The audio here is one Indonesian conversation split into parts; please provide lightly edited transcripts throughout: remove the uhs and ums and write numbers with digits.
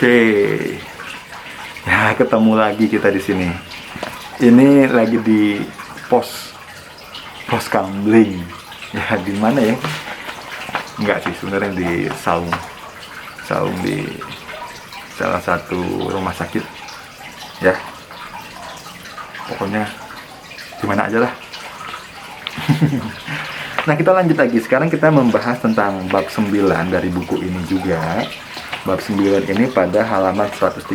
Oke, ya ketemu lagi kita di sini. Ini lagi di pos Kambling. Ya di mana ya? Enggak sih, sebenarnya di Saung di salah satu rumah sakit. Ya, pokoknya gimana aja lah. Nah, kita lanjut lagi. Sekarang kita membahas tentang bab 9 dari buku ini juga. Bab 9 ini pada halaman 113,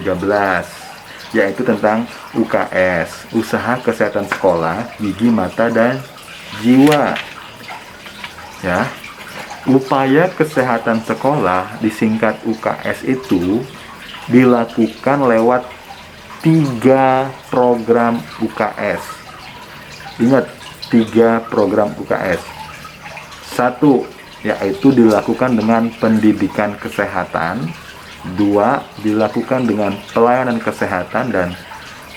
yaitu tentang UKS, Usaha Kesehatan Sekolah, Gigi, Mata, dan Jiwa. Ya, upaya kesehatan sekolah, disingkat UKS, itu dilakukan lewat 3 program UKS. Ingat, 3 program UKS. 1, yaitu dilakukan dengan pendidikan kesehatan. 2, dilakukan dengan pelayanan kesehatan. Dan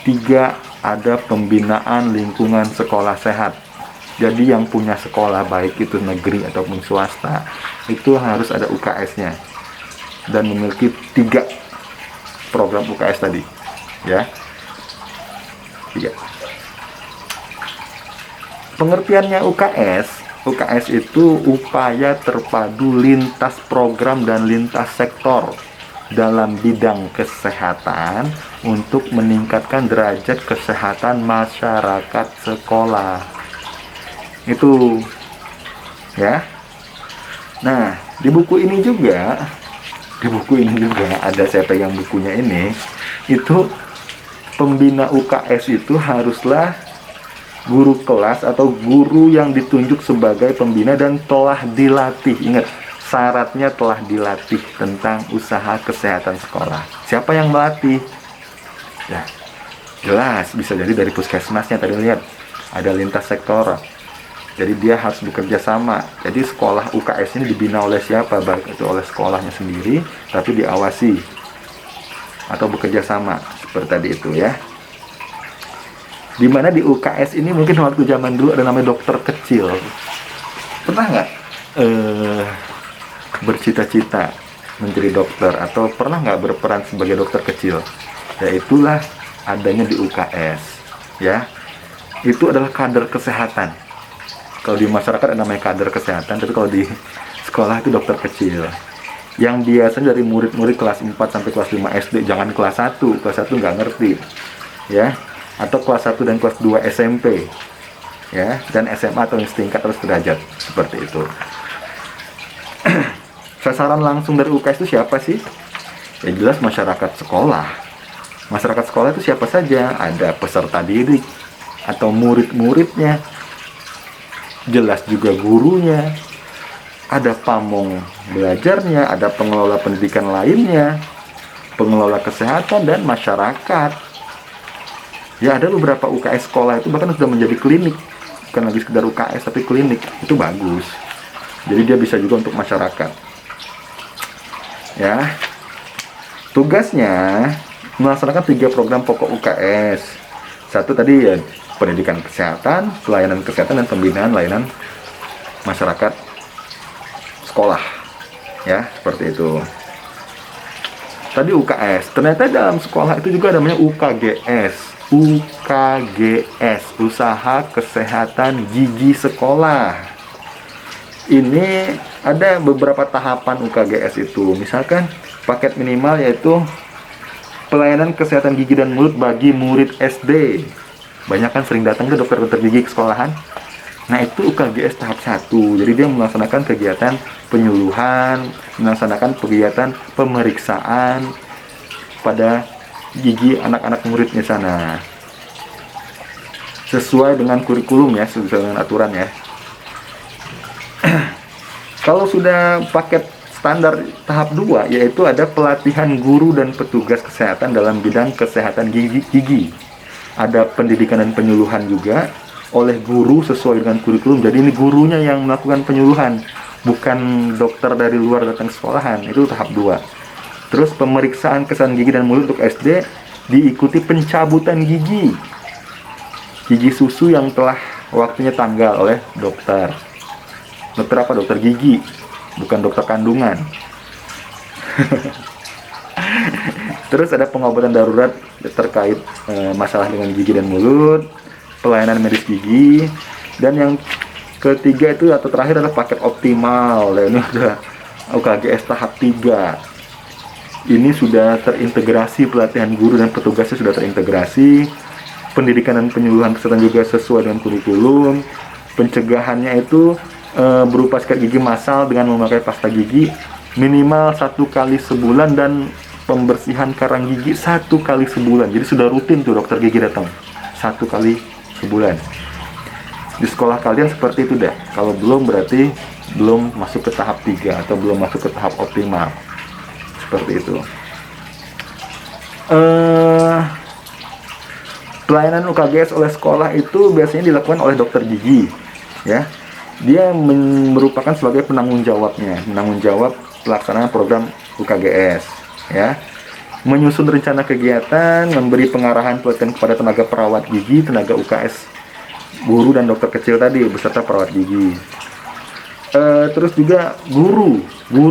3, ada pembinaan lingkungan sekolah sehat. Jadi yang punya sekolah, baik itu negeri ataupun swasta, itu harus ada UKS-nya dan memiliki 3 program UKS tadi, ya. 3. Pengertiannya UKS itu upaya terpadu lintas program dan lintas sektor dalam bidang kesehatan untuk meningkatkan derajat kesehatan masyarakat sekolah. Itu, ya. Nah, di buku ini juga ada, saya pegang bukunya ini, itu pembina UKS itu haruslah guru kelas atau guru yang ditunjuk sebagai pembina dan telah dilatih. Ingat, syaratnya telah dilatih tentang usaha kesehatan sekolah. Siapa yang melatih? Ya, jelas bisa jadi dari puskesmasnya. Tadi lihat ada lintas sektor, jadi dia harus bekerja sama. Jadi sekolah UKS ini dibina oleh siapa? Baik itu oleh sekolahnya sendiri, tapi diawasi atau bekerja sama seperti tadi itu, ya. Dimana di UKS ini mungkin waktu zaman dulu ada namanya dokter kecil. Pernah nggak bercita-cita menjadi dokter, atau pernah nggak berperan sebagai dokter kecil? Ya, itulah adanya di UKS, ya. Itu adalah kader kesehatan. Kalau di masyarakat ada namanya kader kesehatan, tapi kalau di sekolah itu dokter kecil. Yang biasanya dari murid-murid kelas 4 sampai kelas 5 SD, jangan kelas 1. Kelas 1 nggak ngerti, ya. Atau kelas 1 dan kelas 2 SMP, ya, dan SMA atau setingkat atau sederajat, seperti itu. Sasaran langsung dari UKS itu siapa sih? Ya jelas masyarakat sekolah. Masyarakat sekolah itu siapa saja? Ada peserta didik atau murid-muridnya, jelas juga gurunya, ada pamong belajarnya, ada pengelola pendidikan lainnya, pengelola kesehatan, dan masyarakat. Ya, ada beberapa UKS sekolah itu bahkan sudah menjadi klinik, bukan lagi sekedar UKS tapi klinik. Itu bagus, jadi dia bisa juga untuk masyarakat, ya. Tugasnya melaksanakan 3 program pokok UKS. 1 tadi, ya, pendidikan kesehatan, pelayanan kesehatan, dan pembinaan layanan masyarakat sekolah, ya, seperti itu. Tadi UKS, ternyata dalam sekolah itu juga namanya UKGS, Usaha Kesehatan Gigi Sekolah. Ini ada beberapa tahapan UKGS itu. Misalkan paket minimal yaitu pelayanan kesehatan gigi dan mulut bagi murid SD. Banyak kan sering datang ke dokter-dokter gigi ke sekolahan. Nah, itu UKGS tahap 1. Jadi dia melaksanakan kegiatan penyuluhan, melaksanakan kegiatan pemeriksaan pada gigi anak-anak muridnya sana, sesuai dengan kurikulum, ya, sesuai dengan aturan, ya. Kalau sudah paket standar tahap 2, yaitu ada pelatihan guru dan petugas kesehatan dalam bidang kesehatan gigi. Ada pendidikan dan penyuluhan juga oleh guru sesuai dengan kurikulum. Jadi ini gurunya yang melakukan penyuluhan, bukan dokter dari luar datang ke sekolahan. Itu tahap 2. Terus pemeriksaan kesehatan gigi dan mulut untuk SD, diikuti pencabutan gigi susu yang telah waktunya tanggal oleh dokter. Dokter apa? Dokter gigi, bukan dokter kandungan. Terus ada pengobatan darurat terkait masalah dengan gigi dan mulut, pelayanan medis gigi, dan yang ketiga itu atau terakhir adalah paket optimal. Dan ini udah UKGS tahap 3. Ini sudah terintegrasi, pelatihan guru dan petugasnya sudah terintegrasi, pendidikan dan penyuluhan kesehatan juga sesuai dengan kurikulum, pencegahannya itu berupa sikat gigi massal dengan memakai pasta gigi minimal 1 kali sebulan dan pembersihan karang gigi 1 kali sebulan. Jadi sudah rutin tuh dokter gigi datang 1 kali sebulan. Di sekolah kalian seperti itu deh. Kalau belum berarti belum masuk ke tahap 3 atau belum masuk ke tahap optimal. Seperti itu. Pelayanan UKGS oleh sekolah itu biasanya dilakukan oleh dokter gigi, ya. Dia merupakan sebagai penanggung jawabnya, penanggung jawab pelaksanaan program UKGS, ya. Menyusun rencana kegiatan, memberi pengarahan pelatihan kepada tenaga perawat gigi, tenaga UKS, guru dan dokter kecil tadi beserta perawat gigi. Terus juga guru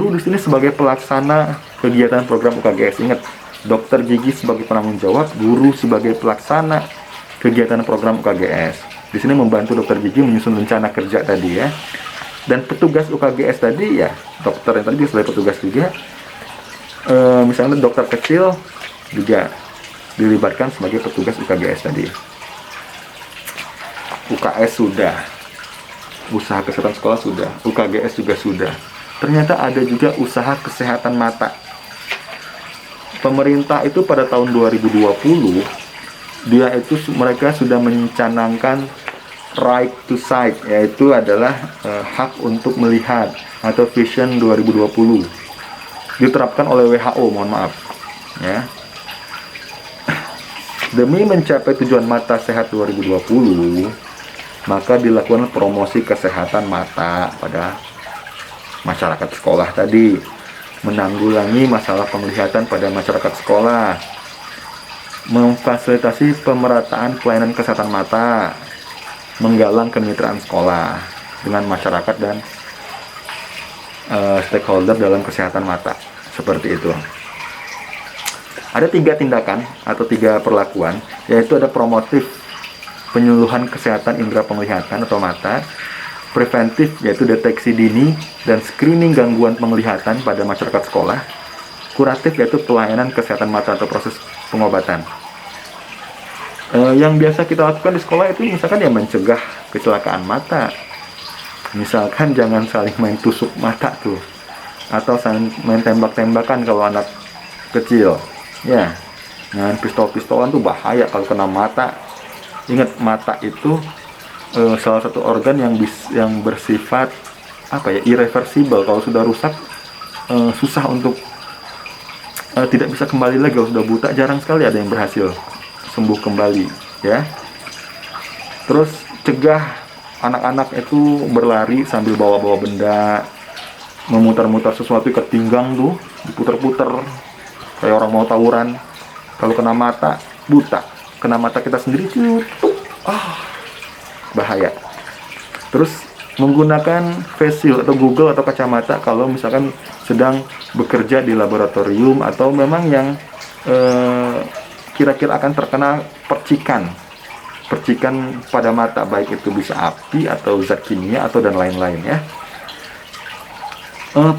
di sini sebagai pelaksana kegiatan program UKGS. Ingat, dokter gigi sebagai penanggung jawab, guru sebagai pelaksana kegiatan program UKGS. Di sini membantu dokter gigi menyusun rencana kerja tadi, ya. Dan petugas UKGS tadi, ya, dokter yang tadi sebagai petugas juga. Misalnya dokter kecil juga dilibatkan sebagai petugas UKGS tadi. UKS sudah, usaha kesehatan sekolah sudah, UKGS juga sudah. Ternyata ada juga usaha kesehatan mata. Pemerintah itu pada tahun 2020 mereka sudah mencanangkan right to sight, yaitu adalah hak untuk melihat atau Vision 2020. Diterapkan oleh WHO, mohon maaf, ya. Demi mencapai tujuan mata sehat 2020, maka dilakukan promosi kesehatan mata pada masyarakat sekolah tadi, menanggulangi masalah penglihatan pada masyarakat sekolah, memfasilitasi pemerataan pelayanan kesehatan mata, menggalang kemitraan sekolah dengan masyarakat dan stakeholder dalam kesehatan mata, seperti itu. Ada 3 tindakan atau 3 perlakuan, yaitu ada promotif, penyuluhan kesehatan indera penglihatan atau mata, preventif yaitu deteksi dini dan screening gangguan penglihatan pada masyarakat sekolah, kuratif yaitu pelayanan kesehatan mata atau proses pengobatan. Yang biasa kita lakukan di sekolah itu misalkan ya mencegah kecelakaan mata, misalkan jangan saling main tusuk mata tuh, atau saling main tembak-tembakan kalau anak kecil, ya, dengan pistol-pistolan tuh bahaya kalau kena mata. Ingat, mata itu salah satu organ yang bersifat irreversible. Kalau sudah rusak susah untuk tidak bisa kembali lagi. Kalau sudah buta jarang sekali ada yang berhasil sembuh kembali, ya. Terus cegah anak-anak itu berlari sambil bawa-bawa benda, memutar-mutar sesuatu ikat pinggang tuh, diputer-puter kayak orang mau tawuran. Kalau kena mata buta, kena mata kita sendiri bahaya. Terus menggunakan face shield atau Google atau kacamata kalau misalkan sedang bekerja di laboratorium atau memang yang kira-kira akan terkena percikan pada mata, baik itu bisa api atau zat kimia atau dan lain-lain, ya.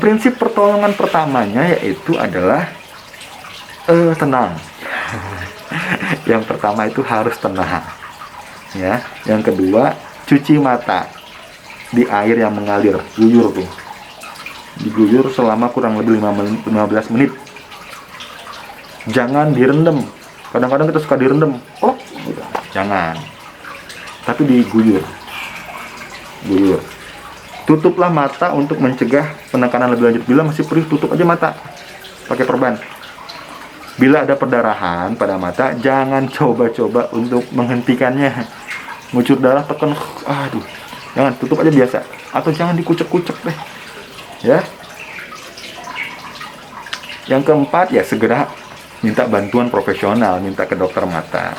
Prinsip pertolongan pertamanya yaitu adalah tenang. Yang pertama itu harus tenang, ya. Yang kedua, cuci mata di air yang mengalir, guyur tuh, diguyur selama kurang lebih 15 menit. Jangan direndam. Kadang-kadang kita suka direndam, jangan, tapi diguyur. Tutuplah mata untuk mencegah penekanan lebih lanjut. Bila masih perih, tutup aja mata pakai perban. Bila ada perdarahan pada mata, jangan coba-coba untuk menghentikannya. Ngucur darah, tekan, jangan, tutup aja biasa. Atau jangan dikucek-kucek deh, ya. Yang keempat, ya segera minta bantuan profesional, minta ke dokter mata.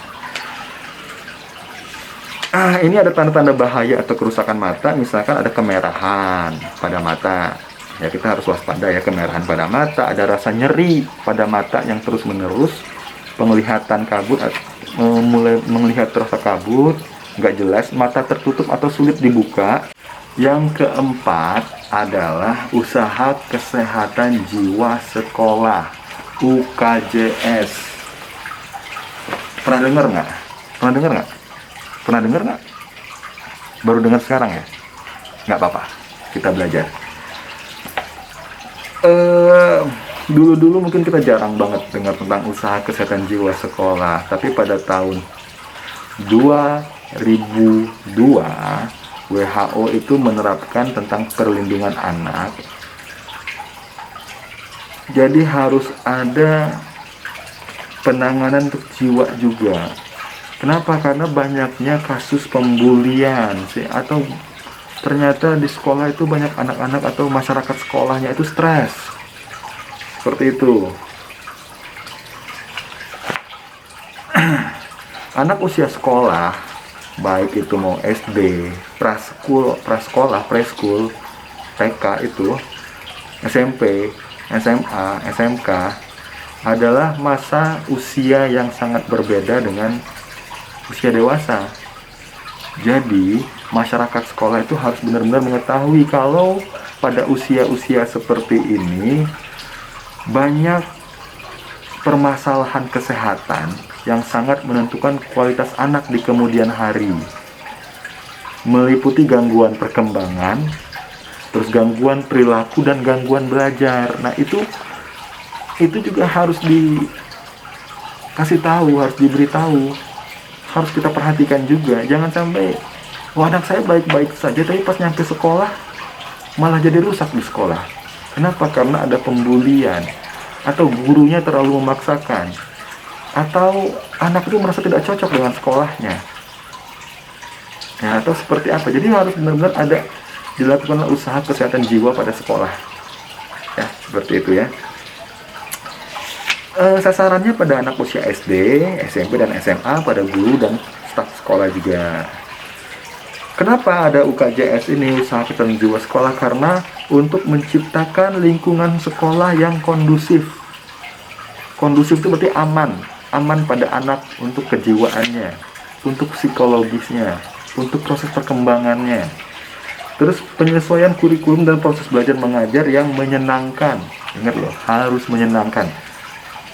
Ini ada tanda-tanda bahaya atau kerusakan mata, misalkan ada kemerahan pada mata, ya kita harus waspada ya, kemerahan pada mata, ada rasa nyeri pada mata yang terus menerus, penglihatan kabut, mulai melihat terasa kabut, nggak jelas, mata tertutup atau sulit dibuka. Yang keempat adalah usaha kesehatan jiwa sekolah, UKJS. Pernah dengar nggak? Pernah dengar nggak? Pernah dengar nggak? Baru dengar sekarang ya? Nggak apa-apa, kita belajar. Dulu-dulu mungkin kita jarang banget dengar tentang usaha kesehatan jiwa sekolah, tapi pada tahun 2002 WHO itu menerapkan tentang perlindungan anak. Jadi harus ada penanganan untuk jiwa juga. Kenapa? Karena banyaknya kasus pembulian sih, atau ternyata di sekolah itu banyak anak-anak atau masyarakat sekolahnya itu stres. Seperti itu. Anak usia sekolah, baik itu mau SD, prasekolah, preschool, TK itu, SMP, SMA, SMK, adalah masa usia yang sangat berbeda dengan usia dewasa. Jadi, masyarakat sekolah itu harus benar-benar mengetahui kalau pada usia-usia seperti ini banyak permasalahan kesehatan yang sangat menentukan kualitas anak di kemudian hari, meliputi gangguan perkembangan, terus gangguan perilaku dan gangguan belajar. Nah itu juga harus dikasih tahu, harus diberitahu, harus kita perhatikan juga. Jangan sampai, wah anak saya baik-baik saja tapi pas nyampe sekolah malah jadi rusak di sekolah. Kenapa? Karena ada pembulian, atau gurunya terlalu memaksakan, atau anak itu merasa tidak cocok dengan sekolahnya, ya, atau seperti apa. Jadi harus benar-benar ada dilakukan usaha kesehatan jiwa pada sekolah, ya, seperti itu ya. Sasarannya pada anak usia SD, SMP dan SMA, pada guru dan staf sekolah juga. Kenapa ada UKJS ini, usaha kesehatan jiwa sekolah? Karena untuk menciptakan lingkungan sekolah yang kondusif. Kondusif itu berarti aman pada anak, untuk kejiwaannya, untuk psikologisnya, untuk proses perkembangannya. Terus penyesuaian kurikulum dan proses belajar mengajar yang menyenangkan. Ingat loh, harus menyenangkan.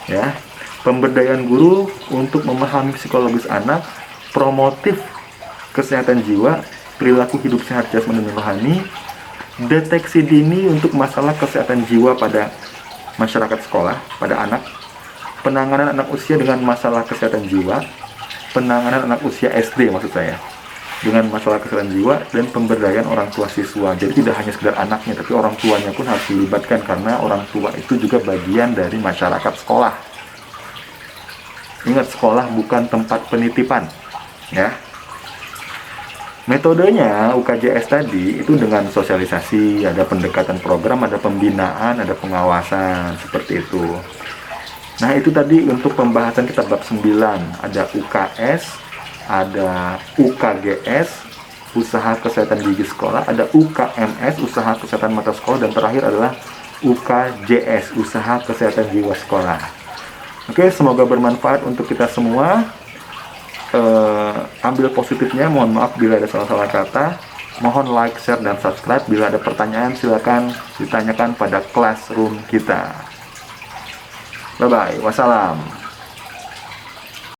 Ya, pemberdayaan guru untuk memahami psikologis anak, promotif kesehatan jiwa, perilaku hidup sehat jasmani dan rohani, deteksi dini untuk masalah kesehatan jiwa pada masyarakat sekolah, pada anak, penanganan anak usia dengan masalah kesehatan jiwa, penanganan anak usia SD maksud saya, dengan masalah kesehatan jiwa, dan pemberdayaan orang tua siswa. Jadi tidak hanya sekedar anaknya, tapi orang tuanya pun harus dilibatkan, karena orang tua itu juga bagian dari masyarakat sekolah. Ingat, sekolah bukan tempat penitipan, ya. Metodenya UKJS tadi itu dengan sosialisasi, ada pendekatan program, ada pembinaan, ada pengawasan, seperti itu. Nah itu tadi untuk pembahasan kita bab 9, ada UKS, ada UKGS, usaha kesehatan gigi sekolah, ada UKMS, usaha kesehatan mata sekolah, dan terakhir adalah UKJS, usaha kesehatan jiwa sekolah. Oke, semoga bermanfaat untuk kita semua. Ambil positifnya, mohon maaf bila ada salah-salah kata. Mohon like, share, dan subscribe. Bila ada pertanyaan silakan ditanyakan pada classroom kita. Bye-bye, wassalam.